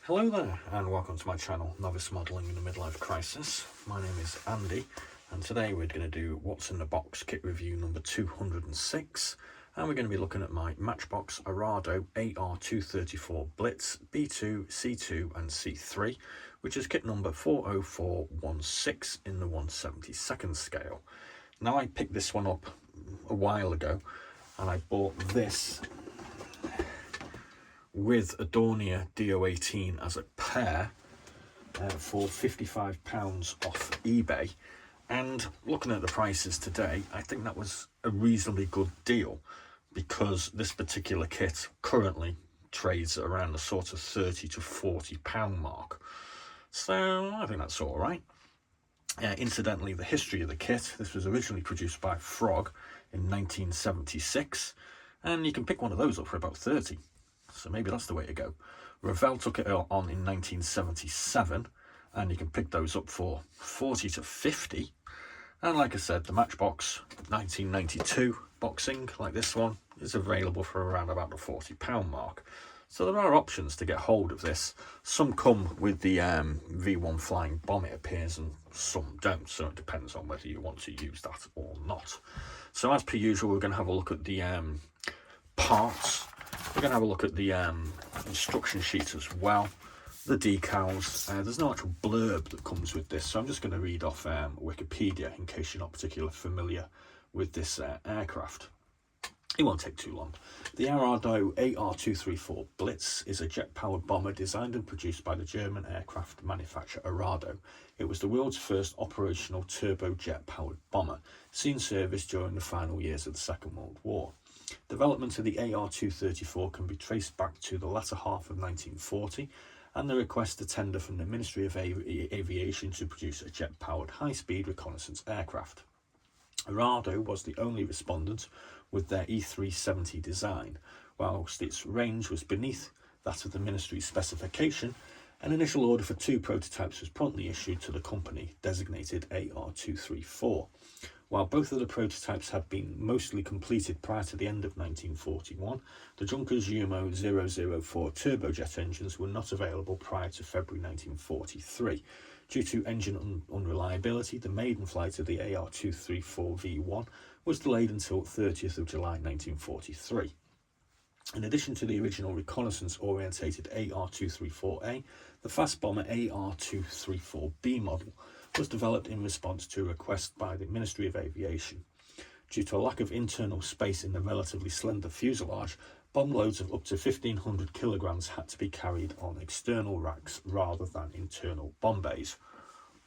Hello there and welcome to my channel, Novice Modelling in a Midlife Crisis. My name is Andy and today we're going to do What's in the Box kit review number 206, and we're going to be looking at my Matchbox Arado AR234 Blitz B-2, C-2 and C-3, which is kit number 40416 in the 1/72nd scale. Now, I picked this one up a while ago and I bought this with a Dornier DO18 as a pair for £55 off eBay, and looking at the prices today, I think that was a reasonably good deal because this particular kit currently trades at around the sort of £30 to £40 mark, so I think that's all right. Incidentally, the history of the kit: this was originally produced by Frog in 1976, and you can pick one of those up for about 30. So maybe that's the way to go. Revell took it on in 1977, and you can pick those up for 40 to 50. And like I said, the Matchbox 1992 boxing, like this one, is available for around about the £40 mark. So there are options to get hold of this. Some come with the V1 flying bomb, it appears, and some don't. So it depends on whether you want to use that or not. So as per usual, we're going to have a look at the parts. We're going to have a look at the instruction sheet as well, the decals. There's no actual blurb that comes with this, so I'm just going to read off Wikipedia in case you're not particularly familiar with this aircraft. It won't take too long. The Arado AR234 Blitz is a jet-powered bomber designed and produced by the German aircraft manufacturer Arado. It was the world's first operational turbojet-powered bomber, seen service during the final years of the Second World War. Development of the AR234 can be traced back to the latter half of 1940 and the request to tender from the Ministry of Aviation to produce a jet-powered high-speed reconnaissance aircraft. Arado was the only respondent with their E370 design. Whilst its range was beneath that of the Ministry's specification, an initial order for 2 prototypes was promptly issued to the company, designated AR234. While both of the prototypes had been mostly completed prior to the end of 1941, the Junkers Umo 004 turbojet engines were not available prior to February 1943. Due to engine unreliability, the maiden flight of the AR234V1 was delayed until 30th of July 1943. In addition to the original reconnaissance-orientated AR234A, the fast bomber AR234B model was developed in response to a request by the Ministry of Aviation. Due to a lack of internal space in the relatively slender fuselage, bomb loads of up to 1,500 kilograms had to be carried on external racks rather than internal bomb bays.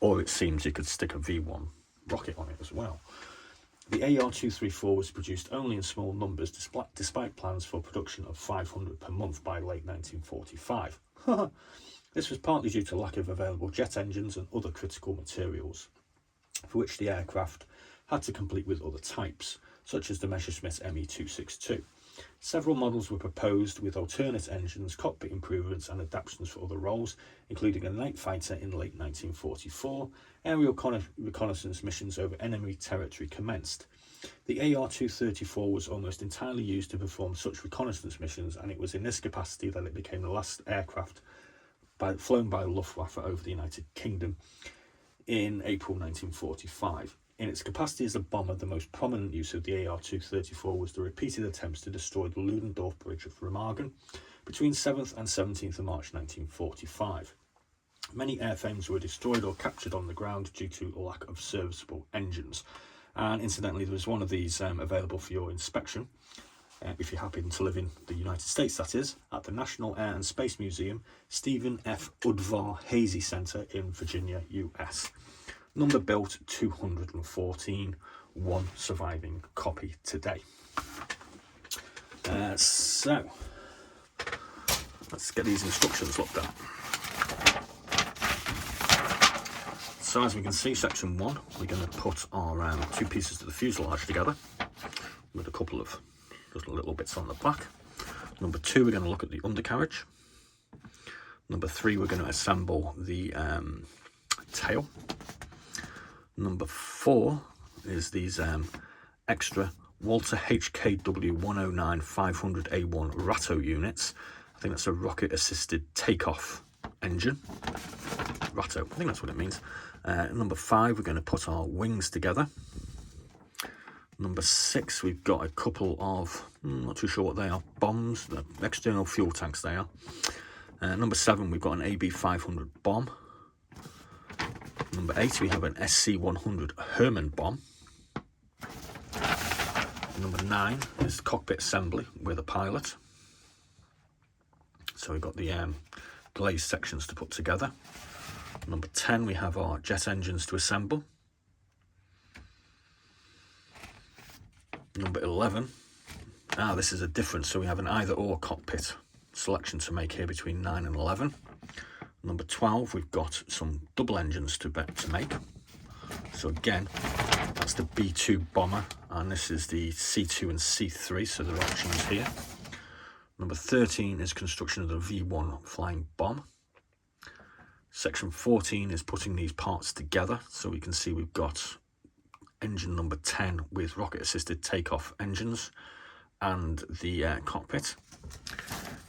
Or it seems you could stick a V1 rocket on it as well. The AR234 was produced only in small numbers despite plans for production of 500 per month by late 1945. This was partly due to lack of available jet engines and other critical materials, for which the aircraft had to compete with other types, such as the Messerschmitt Me-262. Several models were proposed with alternate engines, cockpit improvements and adaptations for other roles, including a night fighter in late 1944. Aerial reconnaissance missions over enemy territory commenced. The AR-234 was almost entirely used to perform such reconnaissance missions, and it was in this capacity that it became the last aircraft flown by the Luftwaffe over the United Kingdom in April 1945. In its capacity as a bomber, the most prominent use of the AR-234 was the repeated attempts to destroy the Ludendorff Bridge of Remagen between 7th and 17th of March 1945. Many airframes were destroyed or captured on the ground due to a lack of serviceable engines. And incidentally, there was one of these available for your inspection, if you happen to live in the United States, that is, at the National Air and Space Museum, Stephen F. Udvar Hazy Center in Virginia, US. Number built 214, one surviving copy today. So, let's get these instructions looked at. So as we can see, section 1, we're going to put our 2 pieces of the fuselage together with a couple of just little bits on the back. Number 2, we're going to look at the undercarriage. Number 3, we're going to assemble the tail. Number 4 is these extra Walter HKW 109 500A1 Rato units. I think that's a rocket assisted takeoff engine. Ratto, I think that's what it means. Number 5, we're going to put our wings together. Number 6, we've got a couple of, not too sure what they are, bombs, the external fuel tanks they are. Number 7, we've got an AB500 bomb. Number 8, we have an SC100 Herman bomb. Number 9 is cockpit assembly with a pilot. So we've got the glazed sections to put together. Number 10, we have our jet engines to assemble. Number 11, this is a difference, so we have an either or cockpit selection to make here between 9 and 11. Number 12, we've got some double engines to make. So again, that's the B-2 bomber, and this is the C-2 and C-3, so there are options here. Number 13 is construction of the V-1 flying bomb. Section 14 is putting these parts together, so we can see we've got engine number 10 with rocket assisted takeoff engines and the cockpit.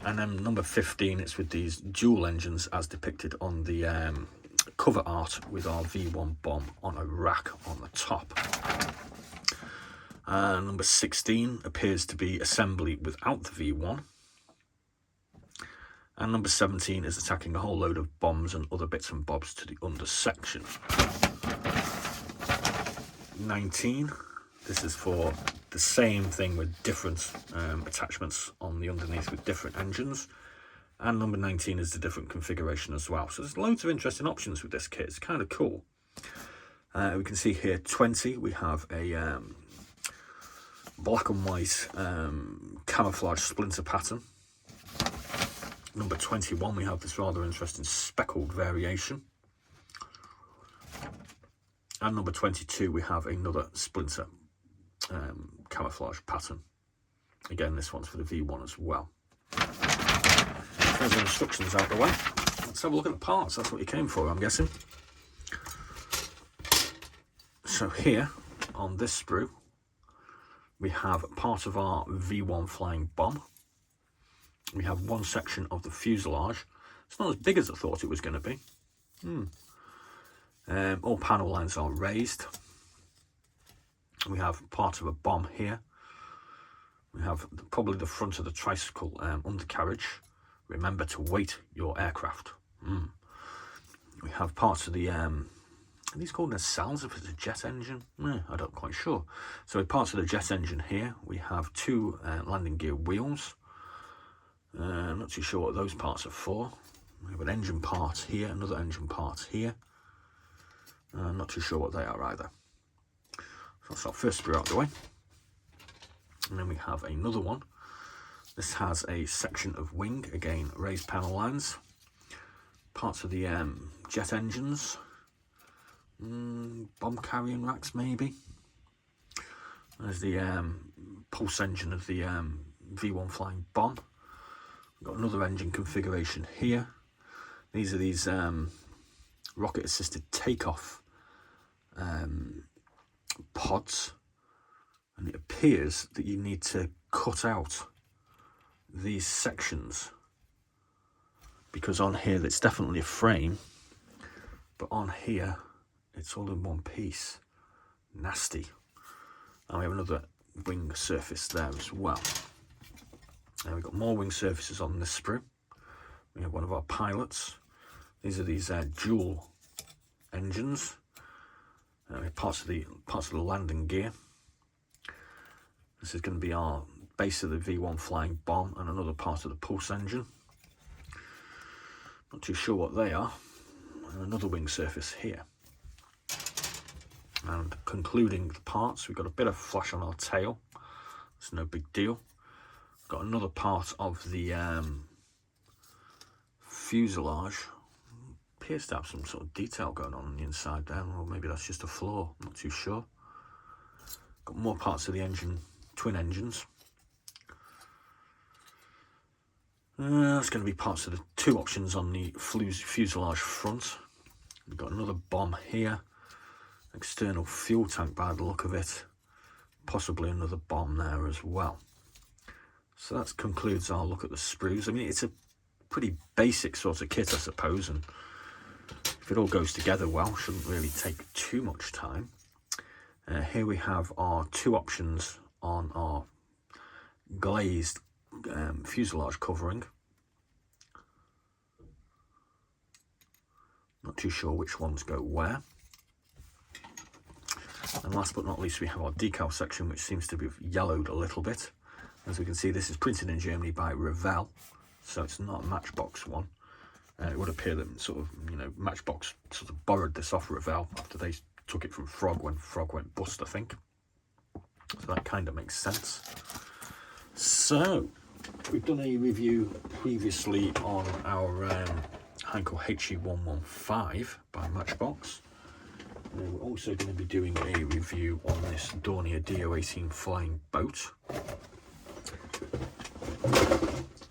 And then number 15, it's with these dual engines as depicted on the cover art with our V1 bomb on a rack on the top. Number 16 appears to be assembly without the V1. And number 17 is attacking a whole load of bombs and other bits and bobs to the under section. 19, this is for the same thing with different attachments on the underneath with different engines. And number 19 is the different configuration as well. So there's loads of interesting options with this kit. It's kind of cool. We can see here 20, we have a black and white camouflage splinter pattern. Number 21, we have this rather interesting speckled variation. And number 22, we have another splinter camouflage pattern. Again, this one's for the V1 as well. There's the instructions out the way. Let's have a look at the parts. That's what you came for, I'm guessing. So here, on this sprue, we have part of our V1 flying bomb. We have one section of the fuselage. It's not as big as I thought it was going to be. All panel lines are raised. We have part of a bomb here. We have probably the front of the tricycle undercarriage. Remember to weight your aircraft. We have parts of the, are these called nacelles if it's a jet engine? I'm not quite sure. So with parts of the jet engine here, we have 2 landing gear wheels. I'm not too sure what those parts are for. We have an engine part here, another engine part here. I'm not too sure what they are either. So that's our first sprue out of the way. And then we have another one. This has a section of wing, again, raised panel lines. Parts of the jet engines. Bomb carrying racks, maybe. There's the pulse engine of the V1 flying bomb. We've got another engine configuration here. These are these rocket assisted takeoff pods, and it appears that you need to cut out these sections, because on here it's definitely a frame, but on here it's all in one piece. Nasty. And we have another wing surface there as well. And we've got more wing surfaces on this sprue. We have one of our pilots. These are these dual engines. We have parts of the landing gear. This is going to be our base of the V1 flying bomb and another part of the pulse engine. Not too sure what they are. And another wing surface here. And concluding the parts, we've got a bit of flash on our tail. It's no big deal. Got another part of the fuselage. Appears to have some sort of detail going on the inside there, or maybe that's just a flaw, I'm not too sure. Got more parts of the engine, twin engines. That's going to be parts of the 2 options on the fuselage front. We've got another bomb here. External fuel tank by the look of it. Possibly another bomb there as well. So that concludes our look at the sprues. I mean, it's a pretty basic sort of kit, I suppose, and if it all goes together well, shouldn't really take too much time. Here we have our 2 options on our glazed fuselage covering. Not too sure which ones go where. And last but not least, we have our decal section, which seems to be yellowed a little bit. As we can see, this is printed in Germany by Revell, so it's not a Matchbox one. It would appear that sort of, you know, Matchbox sort of borrowed this off Revell after they took it from Frog when Frog went bust, I think. So that kind of makes sense. So we've done a review previously on our Heinkel HE115 by Matchbox. We're also going to be doing a review on this Dornier Do-18 flying boat.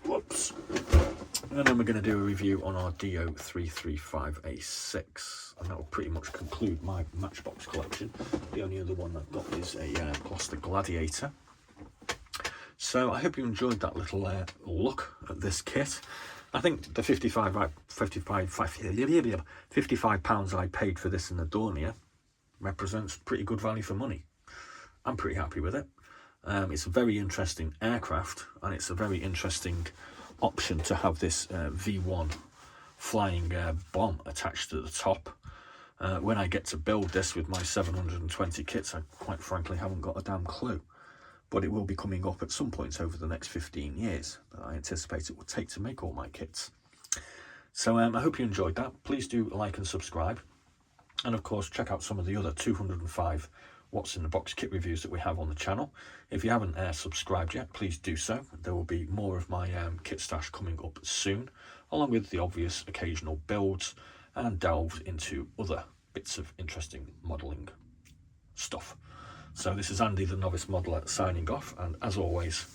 Whoops. And then we're going to do a review on our Do335A6, and that will pretty much conclude my Matchbox collection. The only other one I've got is a Gloucester Gladiator. So I hope you enjoyed that little look at this kit. I think the £55 I paid for this in the Dornier represents pretty good value for money. I'm pretty happy with it. It's a very interesting aircraft, and it's a very interesting option to have this V1 flying bomb attached to the top. When I get to build this with my 720 kits, I quite frankly haven't got a damn clue. But it will be coming up at some point over the next 15 years that I anticipate it will take to make all my kits. So I hope you enjoyed that. Please do like and subscribe. And of course, check out some of the other 205 What's in the Box kit reviews that we have on the channel. If you haven't subscribed yet, please do so. There will be more of my kit stash coming up soon, along with the obvious occasional builds and delves into other bits of interesting modelling stuff. So this is Andy, the Novice Modeller, signing off, and as always,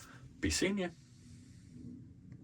be seeing you.